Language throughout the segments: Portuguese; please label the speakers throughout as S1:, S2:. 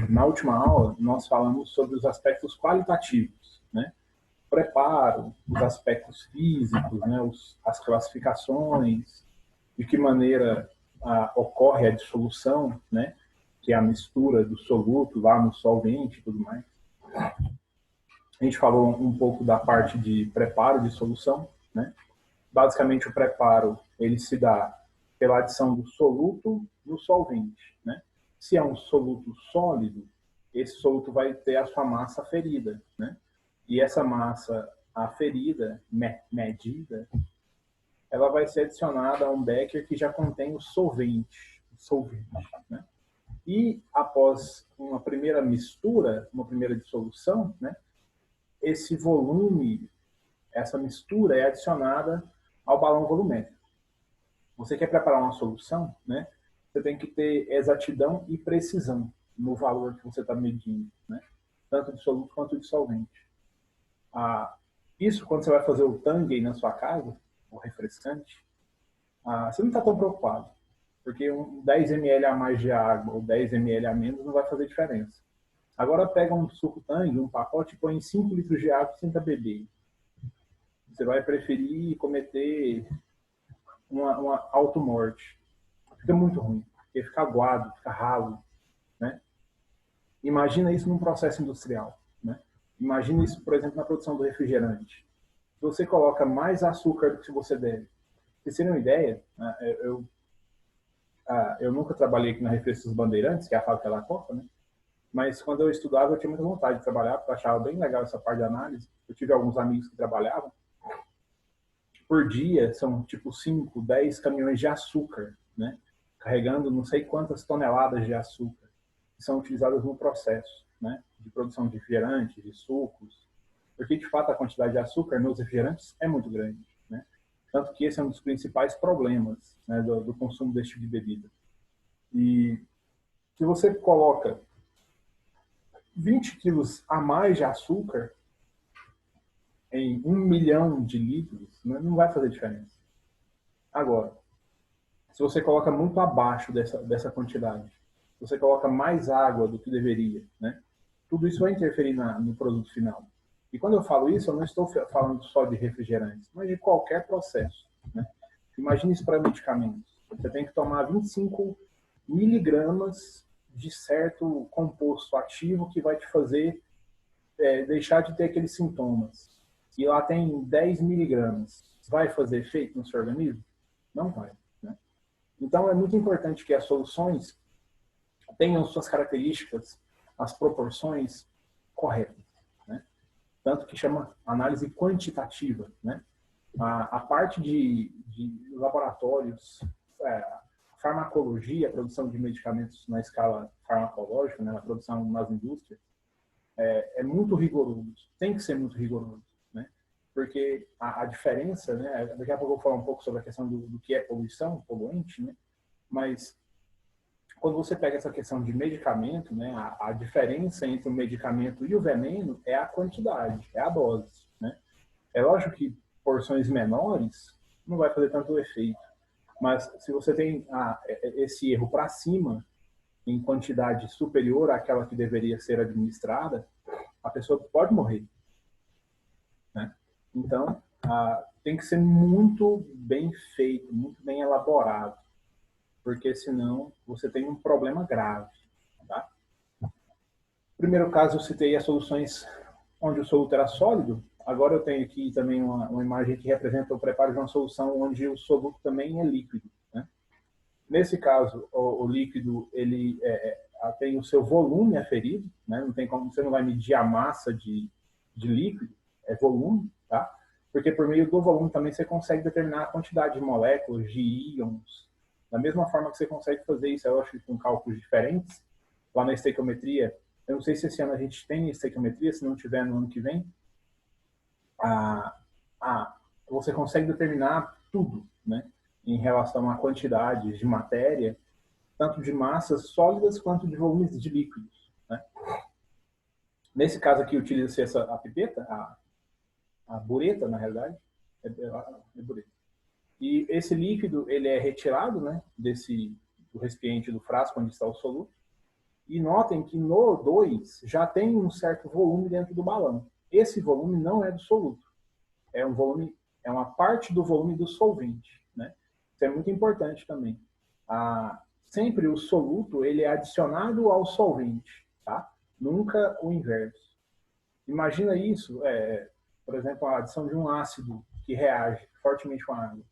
S1: Na última aula, nós falamos sobre os aspectos qualitativos, né? Preparo, os aspectos físicos, né? As classificações, de que maneira ocorre a dissolução, né? Que é a mistura do soluto lá no solvente e tudo mais. A gente falou um pouco da parte de preparo de solução, né? Basicamente, o preparo ele se dá pela adição do soluto no solvente, né? Se é um soluto sólido, esse soluto vai ter a sua massa aferida, né? E essa massa aferida, medida, ela vai ser adicionada a um becker que já contém o solvente, né? E após uma primeira mistura, uma primeira dissolução, né? Esse volume, essa mistura é adicionada ao balão volumétrico. Você quer preparar uma solução, né? Você tem que ter exatidão e precisão no valor que você está medindo, né? Tanto de soluto quanto de solvente. Isso, quando você vai fazer o tangue na sua casa, o refrescante, você não está tão preocupado, porque 10 ml a mais de água ou 10 ml a menos não vai fazer diferença. Agora pega um suco tangue, um pacote, e põe 5 litros de água e tenta beber. Você vai preferir cometer uma automorte. Fica muito ruim, porque fica aguado, fica ralo, né? Imagina isso num processo industrial, né? Imagina isso, por exemplo, na produção do refrigerante. Se você coloca mais açúcar do que você deve. Pra vocês terem uma ideia, eu nunca trabalhei aqui na Refrescos Bandeirantes, que é a fábrica da Copa, né? Mas quando eu estudava, eu tinha muita vontade de trabalhar, porque eu achava bem legal essa parte de análise. Eu tive alguns amigos que trabalhavam. Por dia, são tipo 5, 10 caminhões de açúcar, né? Carregando não sei quantas toneladas de açúcar, que são utilizadas no processo, né? De produção de refrigerantes, de sucos. Porque, de fato, a quantidade de açúcar nos refrigerantes é muito grande, né? Tanto que esse é um dos principais problemas, né, do consumo desse tipo de bebida. E se você coloca 20 quilos a mais de açúcar em 1 milhão de litros, não vai fazer diferença. Agora, se você coloca muito abaixo dessa quantidade, se você coloca mais água do que deveria, né? Tudo isso vai interferir no produto final. E quando eu falo isso, eu não estou falando só de refrigerantes, mas de qualquer processo, né? Imagine isso para medicamentos. Você tem que tomar 25 miligramas de certo composto ativo que vai te fazer deixar de ter aqueles sintomas. E lá tem 10 miligramas. Vai fazer efeito no seu organismo? Não vai. Né? Então, é muito importante que as soluções tenham suas características, as proporções corretas. Né? Tanto que chama análise quantitativa. Né? A parte de laboratórios, farmacologia, a produção de medicamentos na escala farmacológica, né? Na produção nas indústrias, é muito rigoroso, tem que ser muito rigoroso, né? Porque a diferença, né? Daqui a pouco eu vou falar um pouco sobre a questão do que é poluição, poluente, né? Mas quando você pega essa questão de medicamento, né? A diferença entre o medicamento e o veneno é a quantidade, é a dose, né? É lógico que porções menores não vai fazer tanto efeito, mas se você tem esse erro para cima, em quantidade superior àquela que deveria ser administrada, a pessoa pode morrer. Né? Então, tem que ser muito bem feito, muito bem elaborado, porque senão você tem um problema grave. Tá? No primeiro caso, eu citei as soluções onde o soluto era sólido. Agora eu tenho aqui também uma imagem que representa o preparo de uma solução onde o soluto também é líquido. Né? Nesse caso, o líquido ele tem o seu volume aferido, né? Não tem como, você não vai medir a massa de líquido, é volume, tá? Porque por meio do volume também você consegue determinar a quantidade de moléculas, de íons, da mesma forma que você consegue fazer isso, eu acho, com cálculos diferentes, lá na estequiometria. Eu não sei se esse ano a gente tem estequiometria, se não tiver no ano que vem, a, você consegue determinar tudo, né? Em relação à quantidade de matéria, tanto de massas sólidas quanto de volumes de líquidos. Né? Nesse caso aqui, utiliza-se a pipeta, a bureta, na realidade, é bureta. E esse líquido ele é retirado, né, do recipiente do frasco onde está o soluto, E notem que no 2 já tem um certo volume dentro do balão. Esse volume não é do soluto. É um volume, é uma parte do volume do solvente, né? Isso é muito importante também. Sempre o soluto ele é adicionado ao solvente, tá? Nunca o inverso. Imagina isso, por exemplo, a adição de um ácido que reage fortemente com a água.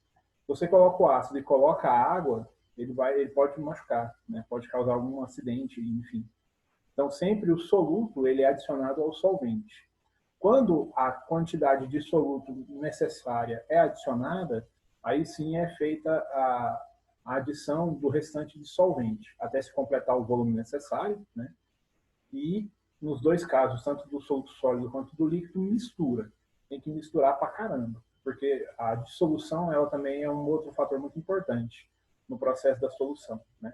S1: Você coloca o ácido e coloca a água, ele pode machucar, né? Pode causar algum acidente, enfim. Então, sempre o soluto ele é adicionado ao solvente. Quando a quantidade de soluto necessária é adicionada, aí sim é feita a adição do restante de solvente, até se completar o volume necessário, né? E, nos dois casos, tanto do soluto sólido quanto do líquido, mistura. Tem que misturar pra caramba, porque a dissolução ela também é um outro fator muito importante no processo da solução, né?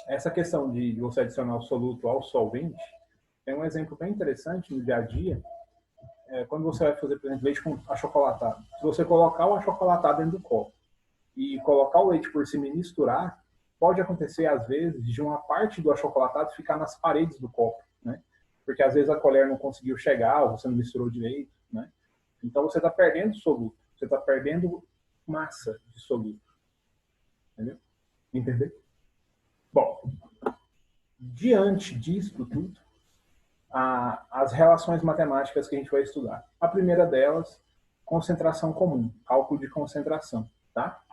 S1: Essa questão de você adicionar o soluto ao solvente é um exemplo bem interessante no dia a dia. Quando você vai fazer, por exemplo, leite com achocolatado. Se você colocar o achocolatado dentro do copo e colocar o leite por cima e misturar, pode acontecer, às vezes, de uma parte do achocolatado ficar nas paredes do copo, né? Porque, às vezes, a colher não conseguiu chegar ou você não misturou direito, né? Então, você está perdendo soluto. Você está perdendo massa de soluto. Entendeu? Bom, diante disso tudo, as relações matemáticas que a gente vai estudar. A primeira delas, concentração comum, cálculo de concentração, tá?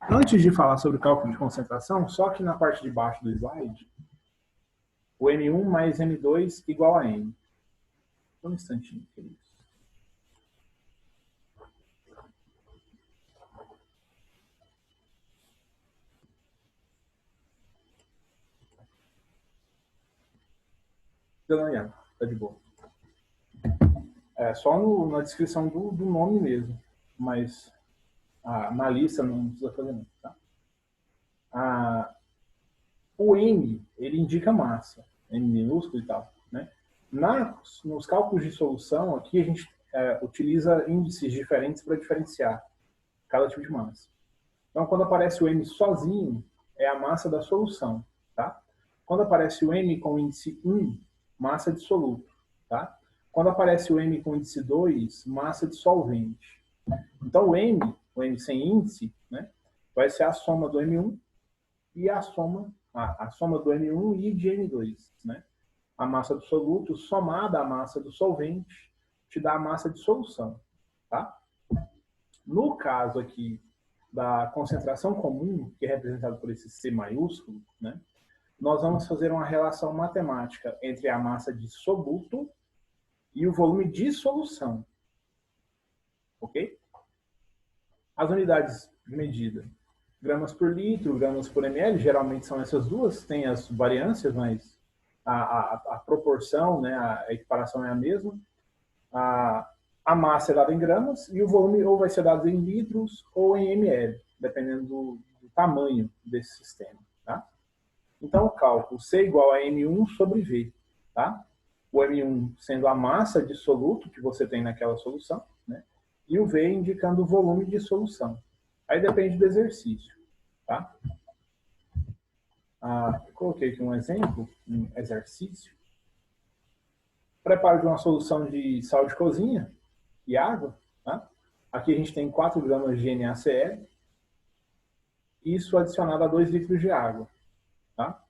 S1: Antes de falar sobre cálculo de concentração, só que na parte de baixo do slide, o M1 mais M2 igual a N. Um instantinho, queridos. Não, tá de boa. É só na descrição do nome mesmo, mas na lista não precisa fazer não, tá? O N, ele indica massa, N minúsculo e tal, né? Nos cálculos de solução, aqui a gente utiliza índices diferentes para diferenciar cada tipo de massa. Então, quando aparece o M sozinho, é a massa da solução, tá? Quando aparece o M com índice 1, massa de soluto, tá? Quando aparece o M com índice 2, massa de solvente. Então, o M sem índice, né, vai ser a soma do M1 e a soma do M1 e de M2, né? A massa do soluto somada à massa do solvente te dá a massa de solução, tá? No caso aqui da concentração comum, que é representado por esse C maiúsculo, né? Nós vamos fazer uma relação matemática entre a massa de soluto e o volume de solução, ok? As unidades de medida, gramas por litro, gramas por ml, geralmente são essas duas, tem as variâncias, mas a proporção, né, a equiparação é a mesma. A massa é dada em gramas e o volume ou vai ser dado em litros ou em ml, dependendo do tamanho desse sistema, tá? Então, o cálculo C igual a M1 sobre V, tá? O M1 sendo a massa de soluto que você tem naquela solução, né? E o V indicando o volume de solução. Aí depende do exercício, tá? Eu coloquei aqui um exemplo, um exercício. Preparo de uma solução de sal de cozinha e água, tá? Aqui a gente tem 4 gramas de NaCl, isso adicionado a 2 litros de água, tá?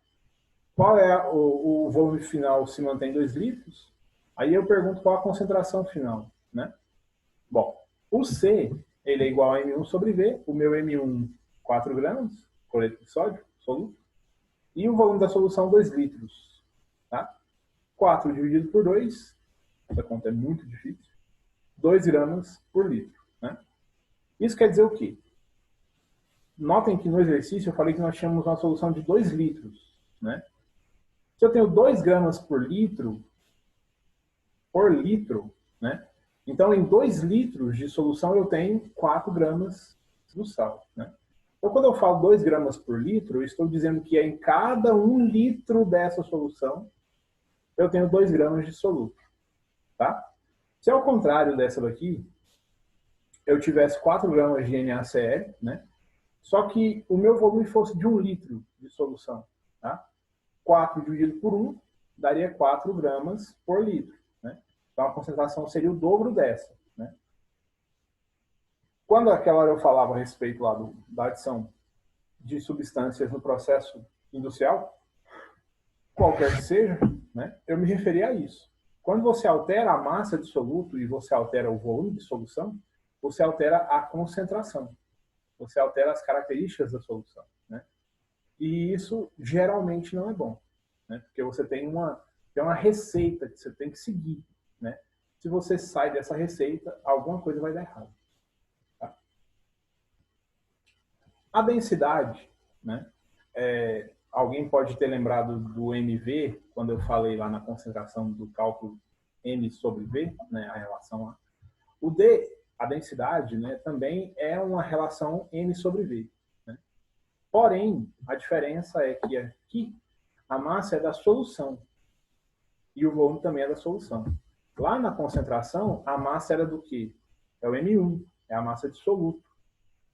S1: Qual é o volume final se mantém 2 litros? Aí eu pergunto qual a concentração final, né? Bom, o C, ele é igual a M1 sobre V, o meu M1, 4 gramas, cloreto de sódio, soluto, e o volume da solução, 2 litros, tá? 4 dividido por 2, essa conta é muito difícil, 2 gramas por litro, né? Isso quer dizer o quê? Notem que no exercício eu falei que nós tínhamos uma solução de 2 litros, né? Se eu tenho 2 gramas por litro, né? Então, em 2 litros de solução, eu tenho 4 gramas do sal, né? Então, quando eu falo 2 gramas por litro, eu estou dizendo que em cada 1 litro dessa solução, eu tenho 2 gramas de soluto, tá? Se ao contrário dessa daqui, eu tivesse 4 gramas de NaCl, né? Só que o meu volume fosse de 1 litro de solução, tá? 4 dividido por 1 daria 4 gramas por litro, né? Então, a concentração seria o dobro dessa, né? Quando aquela hora eu falava a respeito lá da adição de substâncias no processo industrial, qualquer que seja, né, eu me referia a isso. Quando você altera a massa de soluto e você altera o volume de solução, você altera a concentração, você altera as características da solução, né? E isso geralmente não é bom, né? Porque você tem uma receita que você tem que seguir, né? Se você sai dessa receita, alguma coisa vai dar errado. Tá? A densidade, né? Alguém pode ter lembrado do MV, quando eu falei lá na concentração do cálculo M sobre V, né? A relação lá. O D, a densidade, né? Também é uma relação M sobre V. Né? Porém, a diferença é que aqui a massa é da solução e o volume também é da solução. Lá na concentração, a massa era do quê? É o M1, é a massa de soluto.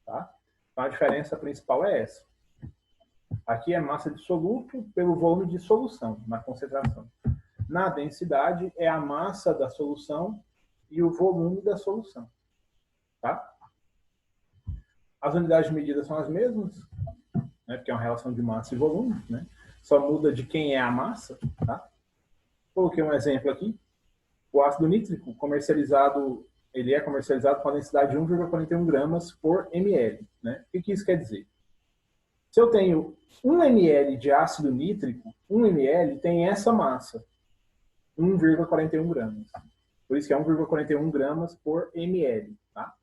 S1: Tá? Então, a diferença principal é essa. Aqui é massa de soluto pelo volume de solução, na concentração. Na densidade, é a massa da solução e o volume da solução. Tá? As unidades de medida são as mesmas, né, porque é uma relação de massa e volume, né? Só muda de quem é a massa. Tá? Coloquei um exemplo aqui. O ácido nítrico comercializado, ele é comercializado com a densidade de 1,41 gramas por ml. Né? O que isso quer dizer? Se eu tenho 1 ml de ácido nítrico, 1 ml tem essa massa, 1,41 gramas. Por isso que é 1,41 gramas por ml. Tá?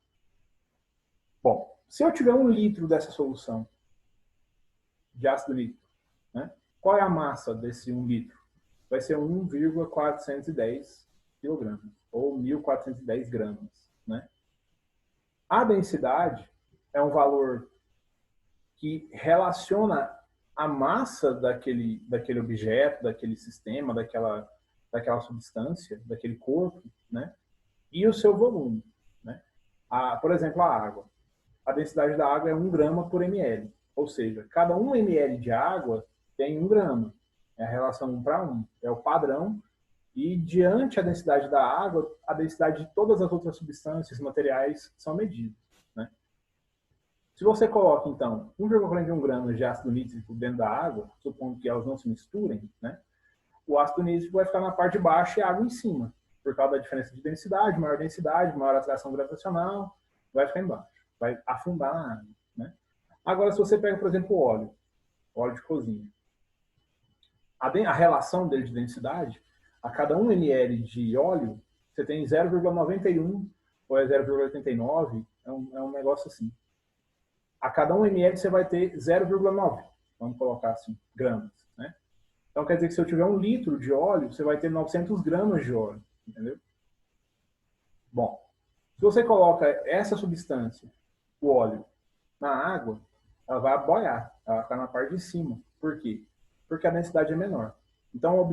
S1: Bom, se eu tiver 1 litro dessa solução de ácido nítrico, né, qual é a massa desse 1 litro? Vai ser 1,410 kg, ou 1.410 gramas. Né? A densidade é um valor que relaciona a massa daquele objeto, daquele sistema, daquela substância, daquele corpo, né? E o seu volume. Né? Por exemplo, a água. A densidade da água é 1 grama por ml. Ou seja, cada 1 ml de água tem 1 grama. É a relação 1 para 1. É o padrão. E diante a densidade da água, a densidade de todas as outras substâncias, materiais, são medidas. Né? Se você coloca, então, 1,41 gramas de ácido nítrico dentro da água, supondo que elas não se misturem, né? O ácido nítrico vai ficar na parte de baixo e a água em cima. Por causa da diferença de densidade, maior atração gravitacional, vai ficar embaixo. Vai afundar na água. Né? Agora, se você pega, por exemplo, o óleo de cozinha. A relação dele de densidade, a cada 1 ml de óleo, você tem 0,91 ou é 0,89, é um negócio assim. A cada 1 ml você vai ter 0,9, vamos colocar assim, gramas. Né? Então quer dizer que se eu tiver 1 litro de óleo, você vai ter 900 gramas de óleo. Entendeu? Bom, se você coloca essa substância, o óleo, na água, ela vai boiar, ela vai ficar na parte de cima. Por quê? Porque a densidade é menor. Então,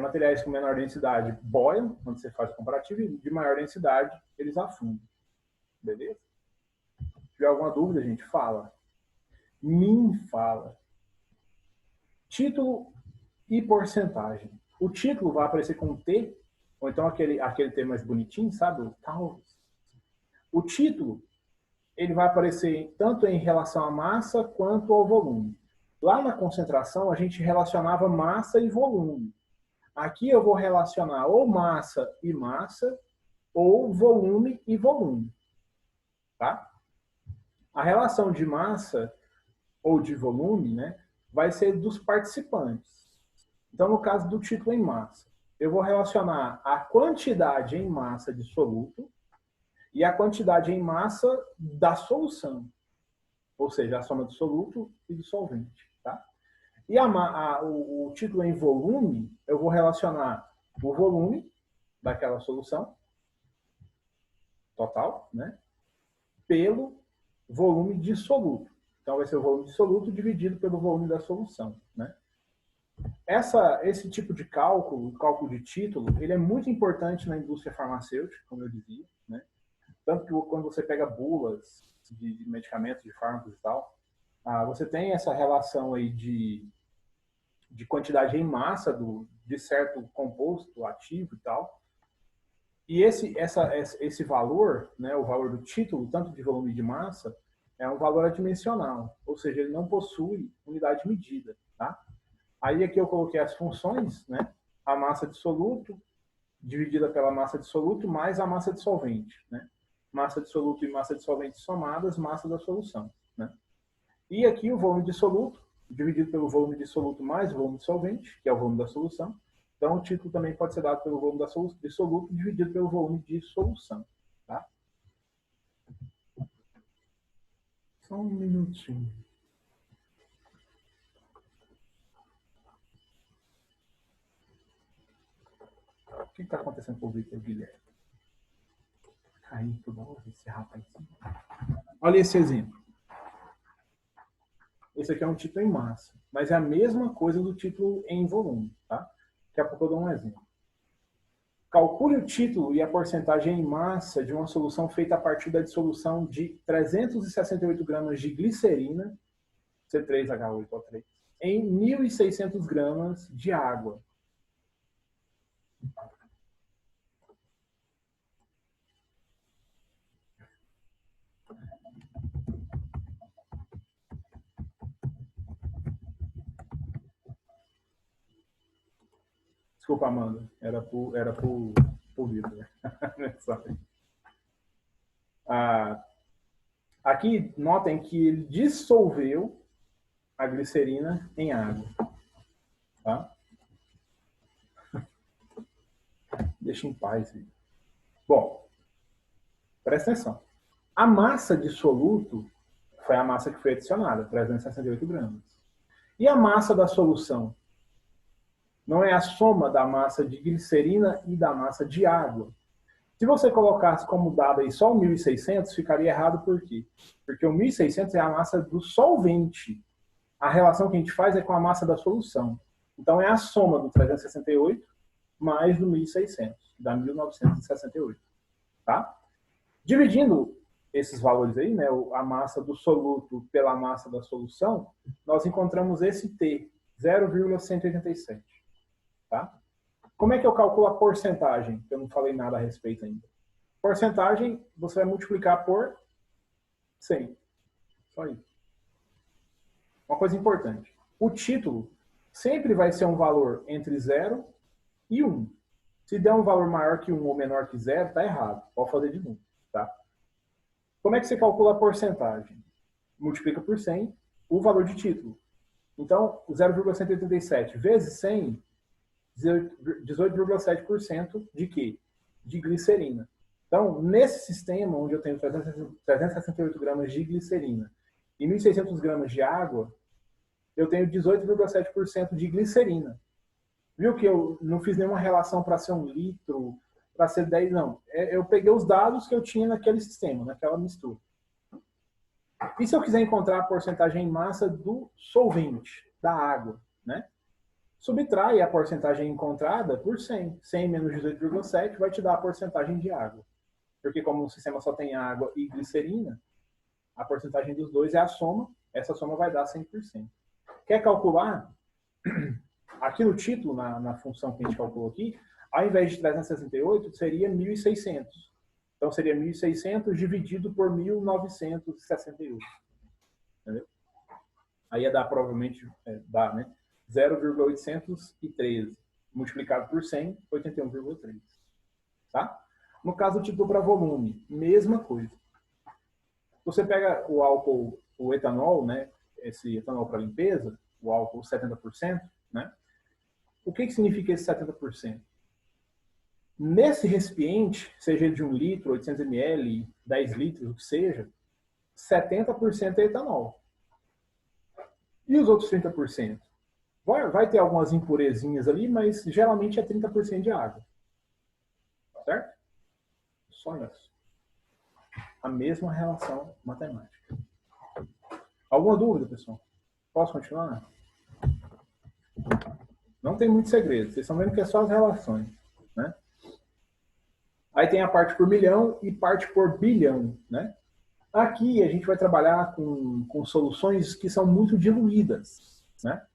S1: materiais com menor densidade boiam, quando você faz o comparativo, e de maior densidade, eles afundam. Beleza? Se tiver alguma dúvida, gente, fala. Fala. Título e porcentagem. O título vai aparecer com T, ou então aquele T mais bonitinho, sabe? O talvez. O título, ele vai aparecer tanto em relação à massa quanto ao volume. Lá na concentração, a gente relacionava massa e volume. Aqui eu vou relacionar ou massa e massa, ou volume e volume. Tá? A relação de massa ou de volume, né, vai ser dos participantes. Então, no caso do título em massa, eu vou relacionar a quantidade em massa de soluto e a quantidade em massa da solução. Ou seja, a soma do soluto e do solvente. Tá? E o título em volume, eu vou relacionar o volume daquela solução total, né, pelo volume de soluto. Então, vai ser o volume de soluto dividido pelo volume da solução. Né? Esse tipo de cálculo, o cálculo de título, ele é muito importante na indústria farmacêutica, como eu dizia. Né? Tanto que quando você pega bulas de medicamentos, de fármacos e tal, você tem essa relação aí de de quantidade em massa de certo composto ativo e tal. E esse valor, né, o valor do título, tanto de volume e de massa, é um valor adimensional, ou seja, ele não possui unidade medida. Tá? Aí aqui eu coloquei as funções, né, a massa de soluto, dividida pela massa de soluto, mais a massa de solvente. Né? Massa de soluto e massa de solvente somadas, massa da solução. Né? E aqui o volume de soluto, dividido pelo volume de soluto mais o volume de solvente, que é o volume da solução. Então, o título também pode ser dado pelo volume de soluto dividido pelo volume de solução. Tá? Só um minutinho. O que está acontecendo com o Victor Guilherme? Caindo toda hora esse rapaz. Olha esse exemplo. Esse aqui é um título em massa, mas é a mesma coisa do título em volume. Tá? Daqui a pouco eu dou um exemplo. Calcule o título e a porcentagem em massa de uma solução feita a partir da dissolução de 368 gramas de glicerina, C3H8O3, em 1.600 gramas de água. Desculpa, Amanda. Era pro livro. Aqui, notem que ele dissolveu a glicerina em água. Tá? Deixa em paz. Filho. Bom, presta atenção. A massa de soluto foi a massa que foi adicionada, 368 gramas. E a massa da solução? Não é a soma da massa de glicerina e da massa de água. Se você colocasse como dado aí só o 1.600, ficaria errado por quê? Porque o 1.600 é a massa do solvente. A relação que a gente faz é com a massa da solução. Então, é a soma do 368 mais do 1.600, que dá 1.968. Tá? Dividindo esses valores aí, né, a massa do soluto pela massa da solução, nós encontramos esse T, 0,187. Tá? Como é que eu calculo a porcentagem? Eu não falei nada a respeito ainda. Porcentagem, você vai multiplicar por 100. Só isso. Uma coisa importante. O título sempre vai ser um valor entre 0 e 1. Se der um valor maior que 1 ou menor que 0, está errado. Pode fazer de novo. Tá? Como é que você calcula a porcentagem? Multiplica por 100 o valor de título. Então, 0,187 vezes 100, 18,7% de quê? De glicerina. Então, nesse sistema, onde eu tenho 368 gramas de glicerina e 1.600 gramas de água, eu tenho 18,7% de glicerina. Viu que eu não fiz nenhuma relação para ser 1 litro, para ser 10, não. Eu peguei os dados que eu tinha naquele sistema, naquela mistura. E se eu quiser encontrar a porcentagem em massa do solvente, da água, né? Subtrai a porcentagem encontrada por 100. 100 menos 18,7 vai te dar a porcentagem de água. Porque como o sistema só tem água e glicerina, a porcentagem dos dois é a soma. Essa soma vai dar 100%. Quer calcular? Aqui no título, na função que a gente calculou aqui, ao invés de 368, seria 1.600. Então, seria 1.600 dividido por 1.968. Entendeu? Aí ia dar, provavelmente, né? 0,813 multiplicado por 100, 81,3. Tá? No caso do título para volume, mesma coisa. Você pega o álcool, o etanol, né? Esse etanol para limpeza, o álcool 70%, né? O que significa esse 70%? Nesse recipiente, seja de 1 litro, 800 ml, 10 litros, o que seja, 70% é etanol. E os outros 30%? Vai ter algumas impurezinhas ali, mas geralmente é 30% de água. Certo? Só isso. A mesma relação matemática. Alguma dúvida, pessoal? Posso continuar? Não tem muito segredo. Vocês estão vendo que é só as relações. Né? Aí tem a parte por milhão e parte por bilhão. Né? Aqui a gente vai trabalhar com soluções que são muito diluídas. Né?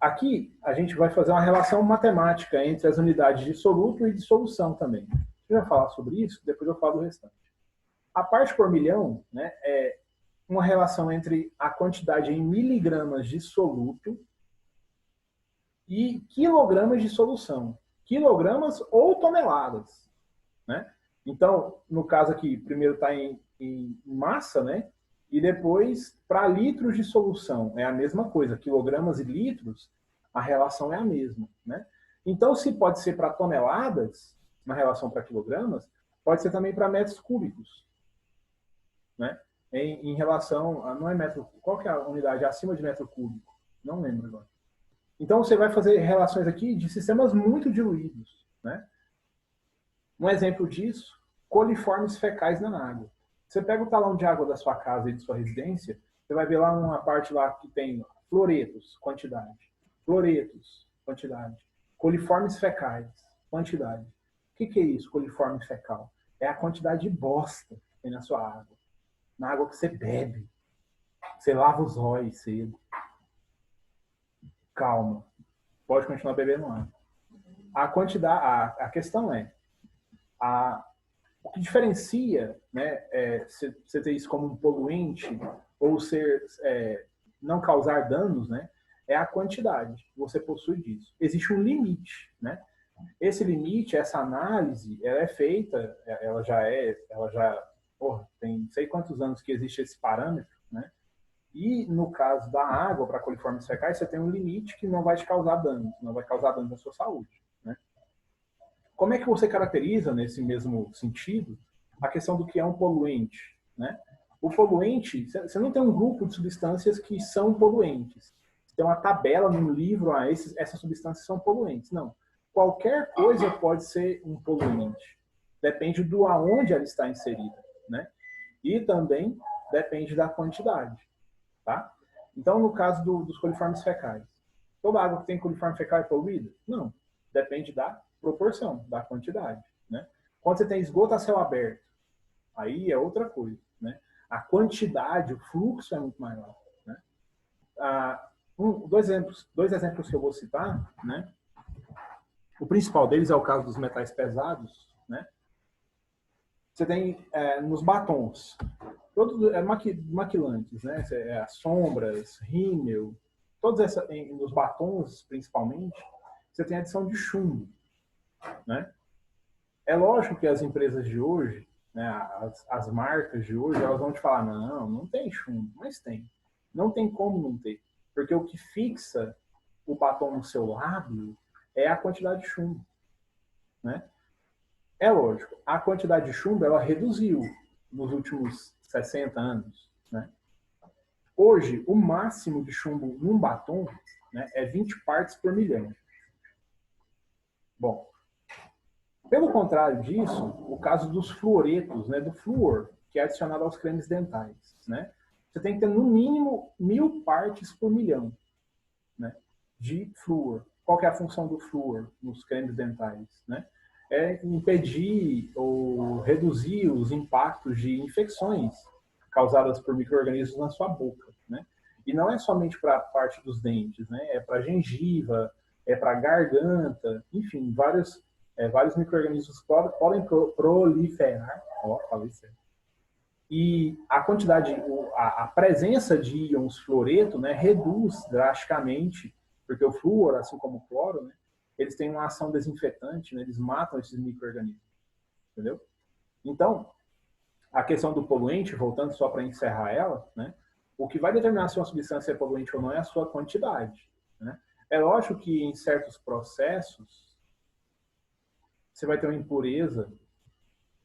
S1: Aqui, a gente vai fazer uma relação matemática entre as unidades de soluto e de solução também. Eu já falar sobre isso, depois eu falo do restante. A parte por milhão, né, é uma relação entre a quantidade em miligramas de soluto e quilogramas de solução. Quilogramas ou toneladas, né? Então, no caso aqui, primeiro está em massa, né? E depois, para litros de solução, é a mesma coisa. Quilogramas e litros, a relação é a mesma, né? Então, se pode ser para toneladas, na relação para quilogramas, pode ser também para metros cúbicos, né? Em relação a, não é metro, qual que é a unidade acima de metro cúbico? Não lembro agora. Então, você vai fazer relações aqui de sistemas muito diluídos, né? Um exemplo disso, coliformes fecais na água. Você pega o talão de água da sua casa e de sua residência, você vai ver lá uma parte lá que tem fluoretos, quantidade. Fluoretos, quantidade. Coliformes fecais, quantidade. O que é isso, coliforme fecal? É a quantidade de bosta que tem na sua água. Na água que você bebe. Você lava os olhos cedo. Calma. Pode continuar bebendo água. A quantidade, a questão é, o que diferencia, né, você ter isso como um poluente ou não causar danos, né, é a quantidade que você possui disso. Existe um limite, né? Esse limite, essa análise, ela é feita, tem não sei quantos anos que existe esse parâmetro, né? E no caso da água para coliformes fecais, você tem um limite que não vai te causar danos, não vai causar danos à sua saúde, né? Como é que você caracteriza, nesse mesmo sentido, a questão do que é um poluente, né? O poluente, você não tem um grupo de substâncias que são poluentes. Tem uma tabela num livro, essas substâncias são poluentes. Não. Qualquer coisa pode ser um poluente. Depende do aonde ela está inserida, né? E também depende da quantidade, tá? Então, no caso dos coliformes fecais, toda água que tem coliforme fecal é poluída? Não. Depende da proporção, da quantidade, né? Quando você tem esgoto a céu aberto, aí é outra coisa, né? A quantidade, o fluxo é muito maior, né? Dois exemplos que eu vou citar, né? O principal deles é o caso dos metais pesados, né? Você tem nos batons, todos maquilantes, né? As sombras, rímel, nos batons principalmente, você tem adição de chumbo, né? É lógico que as empresas de hoje, né, as marcas de hoje, elas vão te falar, não tem chumbo, mas tem. Não tem como não ter. Porque o que fixa o batom no seu lábio é a quantidade de chumbo, né? É lógico, a quantidade de chumbo, ela reduziu nos últimos 60 anos, né? Hoje, o máximo de chumbo num batom, né, é 20 partes por milhão. Bom, pelo contrário disso, o caso dos fluoretos, né, do flúor, que é adicionado aos cremes dentais, né? Você tem que ter no mínimo 1000 partes por milhão, né, de flúor. Qual que é a função do flúor nos cremes dentais, né? É impedir ou reduzir os impactos de infecções causadas por micro-organismos na sua boca, né? E não é somente para a parte dos dentes, né? É para a gengiva, é para a garganta, enfim, vários micro-organismos podem proliferar. Ó, falei certo. E a quantidade, a presença de íons fluoreto, né, reduz drasticamente, porque o flúor, assim como o cloro, né, eles têm uma ação desinfetante, né, eles matam esses micro-organismos, entendeu? Então, a questão do poluente, voltando só para encerrar ela, né, o que vai determinar se uma substância é poluente ou não é a sua quantidade, né? É lógico que em certos processos você vai ter uma impureza,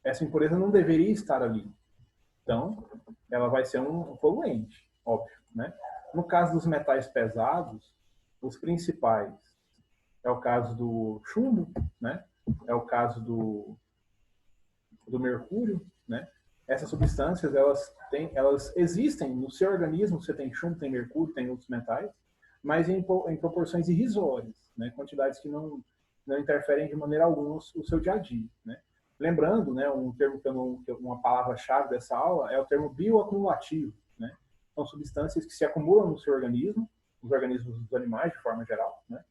S1: essa impureza não deveria estar ali. Então, ela vai ser um poluente, óbvio, né? No caso dos metais pesados, os principais é o caso do chumbo, né? É o caso do mercúrio, né? Essas substâncias, elas existem no seu organismo, você tem chumbo, tem mercúrio, tem outros metais, mas em proporções irrisórias, né? Quantidades que não interferem de maneira alguma no seu dia a dia, né? Lembrando, né, um termo uma palavra-chave dessa aula é o termo bioacumulativo, né? São substâncias que se acumulam no seu organismo os organismos dos animais, de forma geral, né?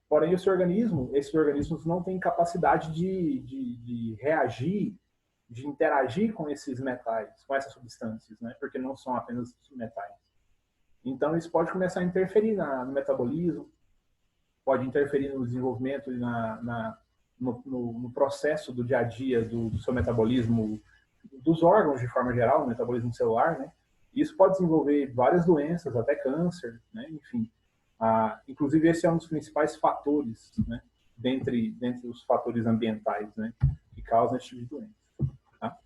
S1: Porém, esses organismos não têm capacidade de reagir, de interagir com esses metais, com essas substâncias, né? Porque não são apenas metais. Então, isso pode começar a interferir no metabolismo, pode interferir no desenvolvimento e no processo do dia a dia do seu metabolismo, dos órgãos de forma geral, o metabolismo celular, né? Isso pode desenvolver várias doenças, até câncer, né? Enfim. Inclusive, esse é um dos principais fatores, né? dentre os fatores ambientais, né? Que causam esse tipo de doença. Tá?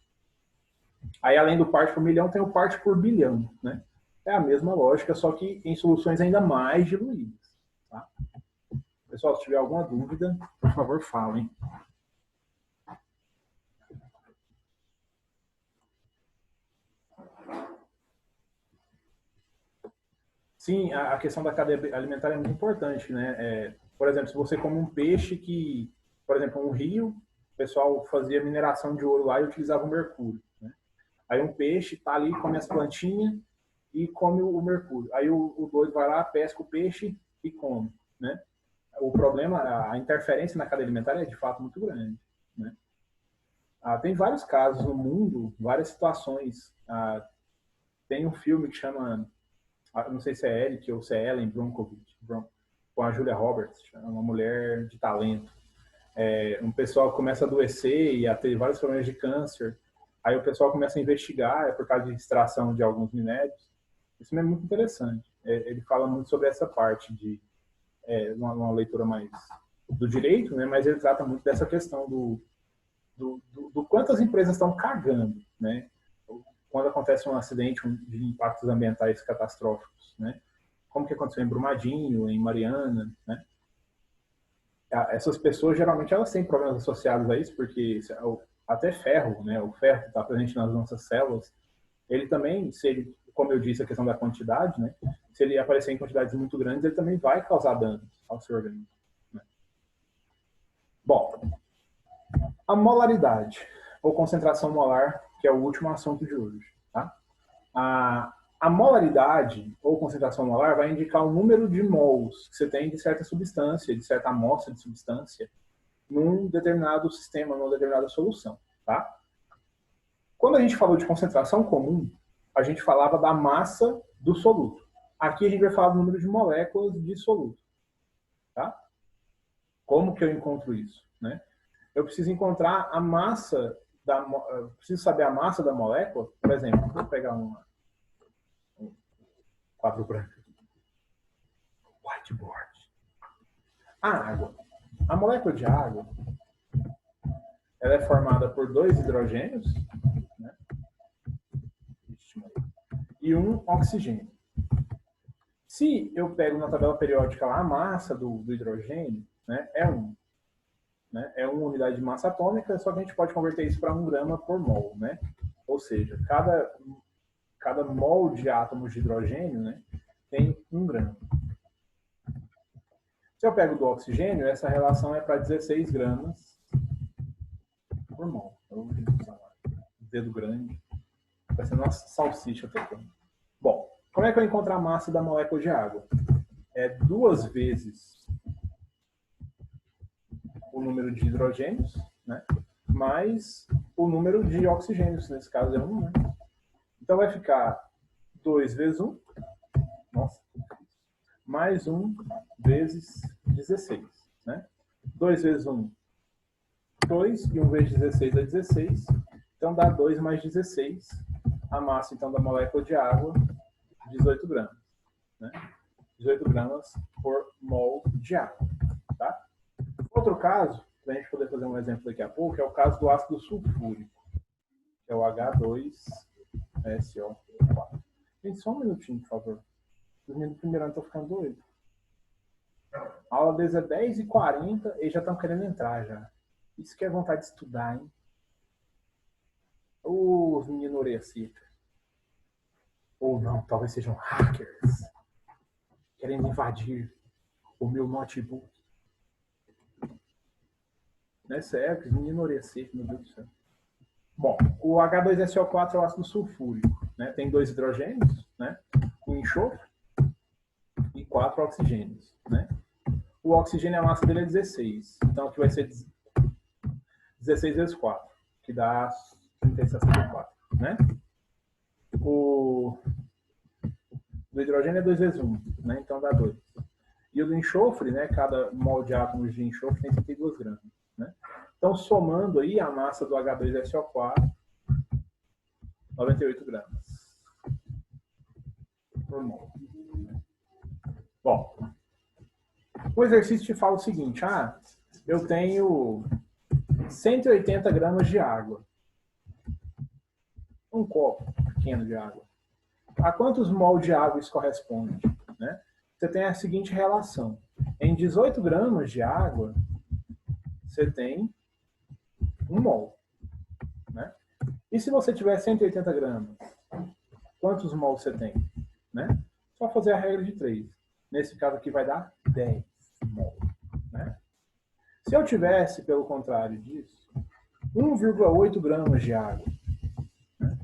S1: Aí, além do parte por milhão, tem o parte por bilhão, né? É a mesma lógica, só que em soluções ainda mais diluídas. Tá? Pessoal, se tiver alguma dúvida, por favor, falem. Sim, a questão da cadeia alimentar é muito importante, né? Por exemplo, se você come um peixe que, por exemplo, um rio, o pessoal fazia mineração de ouro lá e utilizava o mercúrio, né? Aí um peixe está ali, come as plantinhas e come o mercúrio. Aí o doido vai lá, pesca o peixe e come, né? O problema, a interferência na cadeia alimentar é de fato muito grande, né? Tem vários casos no mundo, várias situações. Tem um filme que chama, não sei se é Eric ou se é Ellen Brockovich, com a Julia Roberts, uma mulher de talento. Um pessoal começa a adoecer e a ter vários problemas de câncer. Aí o pessoal começa a investigar, por causa de extração de alguns minérios. Isso é muito interessante. Ele fala muito sobre essa parte de uma leitura mais do direito, né? Mas ele trata muito dessa questão do quanto as empresas estão cagando, né? Quando acontece um acidente de impactos ambientais catastróficos, né? Como que aconteceu em Brumadinho, em Mariana, né? Essas pessoas, geralmente, elas têm problemas associados a isso, porque até ferro, né? O ferro que está presente nas nossas células, ele também, como eu disse, a questão da quantidade, né? Se ele aparecer em quantidades muito grandes, ele também vai causar danos ao seu organismo, né? Bom, a molaridade, ou concentração molar, que é o último assunto de hoje, tá? A molaridade, ou concentração molar, vai indicar o número de mols que você tem de certa substância, de certa amostra de substância, num determinado sistema, numa determinada solução, tá? Quando a gente falou de concentração comum, a gente falava da massa do soluto. Aqui a gente vai falar do número de moléculas de soluto, tá? Como que eu encontro isso, né? Eu preciso encontrar a massa eu preciso saber a massa da molécula. Por exemplo, vou pegar um quadro branco, whiteboard. A água. A molécula de água, ela é formada por 2 hidrogênios, né? E um oxigênio. Se eu pego na tabela periódica lá a massa do hidrogênio, né, é 1. Né, é uma unidade de massa atômica, só que a gente pode converter isso para 1 grama por mol, né? Ou seja, cada mol de átomos de hidrogênio, né, tem 1 grama. Se eu pego do oxigênio, essa relação é para 16 gramas por mol. Eu vou usar dedo grande, vai ser nossa salsicha tocando. Bom, como é que eu encontro a massa da molécula de água? É 2 vezes o número de hidrogênios, né, mais o número de oxigênios, nesse caso é 1, né? Então vai ficar 2 vezes 1, nossa, mais 1 vezes 16, né? 2 vezes 1, 2, e 1 vezes 16 é 16, então dá 2 mais 16, a massa então da molécula de água, 18 gramas, né? 18 gramas por mol de água, tá? Outro caso, para a gente poder fazer um exemplo daqui a pouco, é o caso do ácido sulfúrico, que é o H2SO4. Gente, só um minutinho, por favor. Os meninos do primeiro ano estão ficando doidos. A aula deles é 10h40 e já estão querendo entrar já. Isso que é vontade de estudar, hein? Os meninos orelha seca. Ou não, talvez sejam hackers querendo invadir o meu notebook. Não é sério, os meninos orelha seca, meu Deus do céu. Bom, o H2SO4 é o ácido sulfúrico, né? Tem 2 hidrogênios, né? Um enxofre e 4 oxigênios, né? O oxigênio, a massa dele é 16. Então, aqui vai ser 16 vezes 4, que dá 37,4, né? O do hidrogênio é 2 vezes 1, né? Então dá 2. E o do enxofre, né? Cada mol de átomos de enxofre tem 32 gramas, né? Então, somando aí a massa do H2SO4, 98 gramas por mol. Bom, o exercício te fala o seguinte: eu tenho 180 gramas de água. Um copo pequeno de água. A quantos mol de água isso corresponde? Né? Você tem a seguinte relação. Em 18 gramas de água, você tem 1 mol. Né? E se você tiver 180 gramas, quantos mol você tem? Né? Só fazer a regra de 3. Nesse caso aqui vai dar 10 mol. Né? Se eu tivesse, pelo contrário disso, 1,8 gramas de água, né?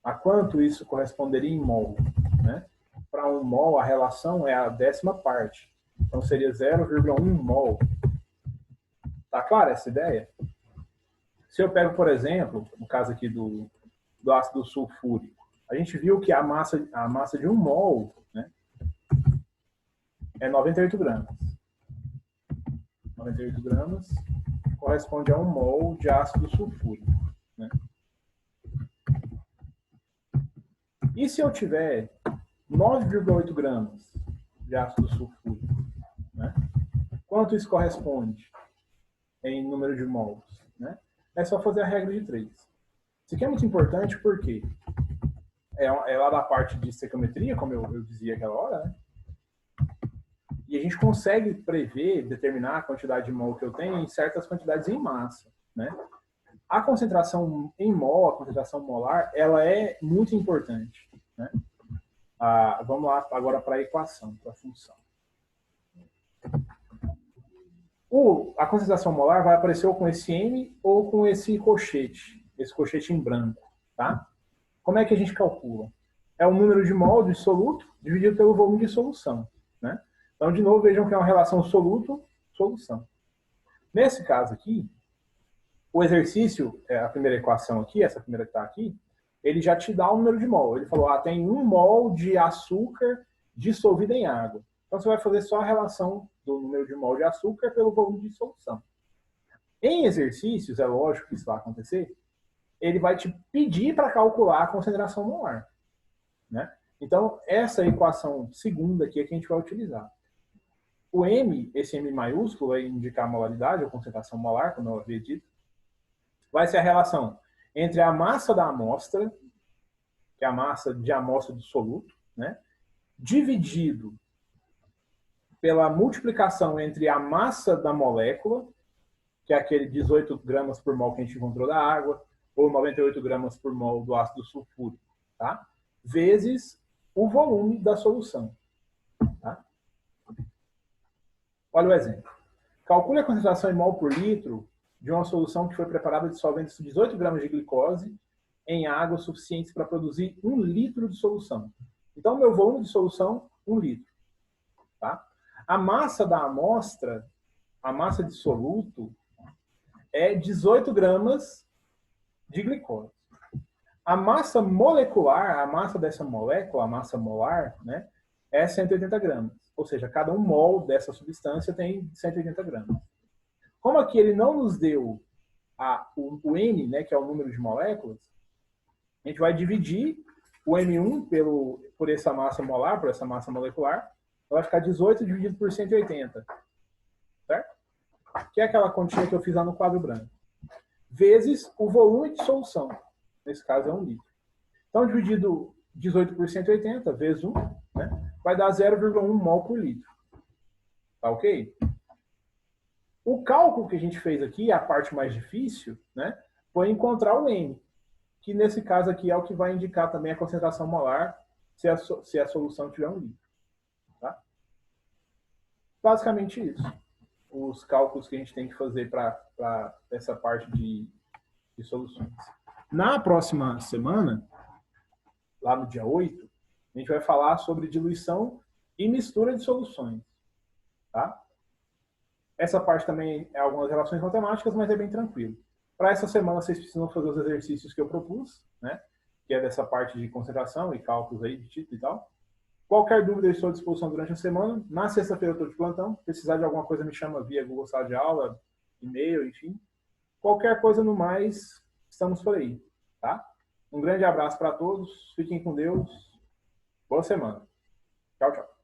S1: A quanto isso corresponderia em mol? Né? Para 1 mol, a relação é a 10ª parte. Então, seria 0,1 mol. Tá clara essa ideia? Se eu pego, por exemplo, no caso aqui do ácido sulfúrico, a gente viu que a massa de 1 mol, né, é 98 gramas. 98 gramas corresponde a 1 mol de ácido sulfúrico. Né? E se eu tiver 9,8 gramas de ácido sulfúrico, né? Quanto isso corresponde em número de mols? Né? É só fazer a regra de 3. Isso aqui é muito importante porque é lá da parte de estequiometria, como eu dizia aquela hora, né? E a gente consegue prever, determinar a quantidade de mol que eu tenho em certas quantidades em massa. Né? A concentração em mol, a concentração molar, ela é muito importante. Né? Vamos lá agora para a equação, para a função. A concentração molar vai aparecer ou com esse M ou com esse colchete em branco. Tá? Como é que a gente calcula? É o número de mol de soluto dividido pelo volume de solução. Né? Então, de novo, vejam que é uma relação soluto-solução. Nesse caso aqui, o exercício, a primeira equação aqui, essa primeira que está aqui, ele já te dá o número de mol. Ele falou, tem 1 mol de açúcar dissolvido em água. Então, você vai fazer só a relação do número de mol de açúcar pelo volume de solução. Em exercícios, é lógico que isso vai acontecer, ele vai te pedir para calcular a concentração molar. Né? Então, essa equação segunda aqui é que a gente vai utilizar. O M, esse M maiúsculo, vai indicar a molaridade, ou concentração molar, como eu havia dito, vai ser a relação entre a massa da amostra, que é a massa de amostra do soluto, né, dividido pela multiplicação entre a massa da molécula, que é aquele 18 gramas por mol que a gente encontrou da água, ou 98 gramas por mol do ácido sulfúrico, tá? Vezes o volume da solução. Tá? Olha o exemplo. Calcule a concentração em mol por litro de uma solução que foi preparada dissolvendo 18 gramas de glicose em água suficientes para produzir 1 litro de solução. Então, meu volume de solução, 1 litro. Tá? A massa da amostra, a massa de soluto, é 18 gramas de glicose. A massa molecular, a massa dessa molécula, a massa molar, né, é 180 gramas. Ou seja, cada 1 mol dessa substância tem 180 gramas. Como aqui ele não nos deu o N, né, que é o número de moléculas, a gente vai dividir o M1 por essa massa molar, por essa massa molecular, vai ficar 18 dividido por 180. Certo? Que é aquela continha que eu fiz lá no quadro branco. Vezes o volume de solução. Nesse caso é 1 litro. Então, dividido 18 por 180, vezes 1, né, vai dar 0,1 mol por litro. Tá ok? O cálculo que a gente fez aqui, a parte mais difícil, né, foi encontrar o N, que nesse caso aqui é o que vai indicar também a concentração molar se a solução tiver 1 litro. Tá? Basicamente isso. Os cálculos que a gente tem que fazer para essa parte de soluções. Na próxima semana, lá no dia 8, a gente vai falar sobre diluição e mistura de soluções, tá? Essa parte também é algumas relações matemáticas, mas é bem tranquilo. Para essa semana, vocês precisam fazer os exercícios que eu propus, né? Que é dessa parte de concentração e cálculos aí de título e tal. Qualquer dúvida, eu estou à disposição durante a semana. Na sexta-feira, eu estou de plantão. Se precisar de alguma coisa, me chama via Google Sala de Aula, e-mail, enfim. Qualquer coisa no mais, estamos por aí, tá? Um grande abraço para todos. Fiquem com Deus. Boa semana. Tchau, tchau.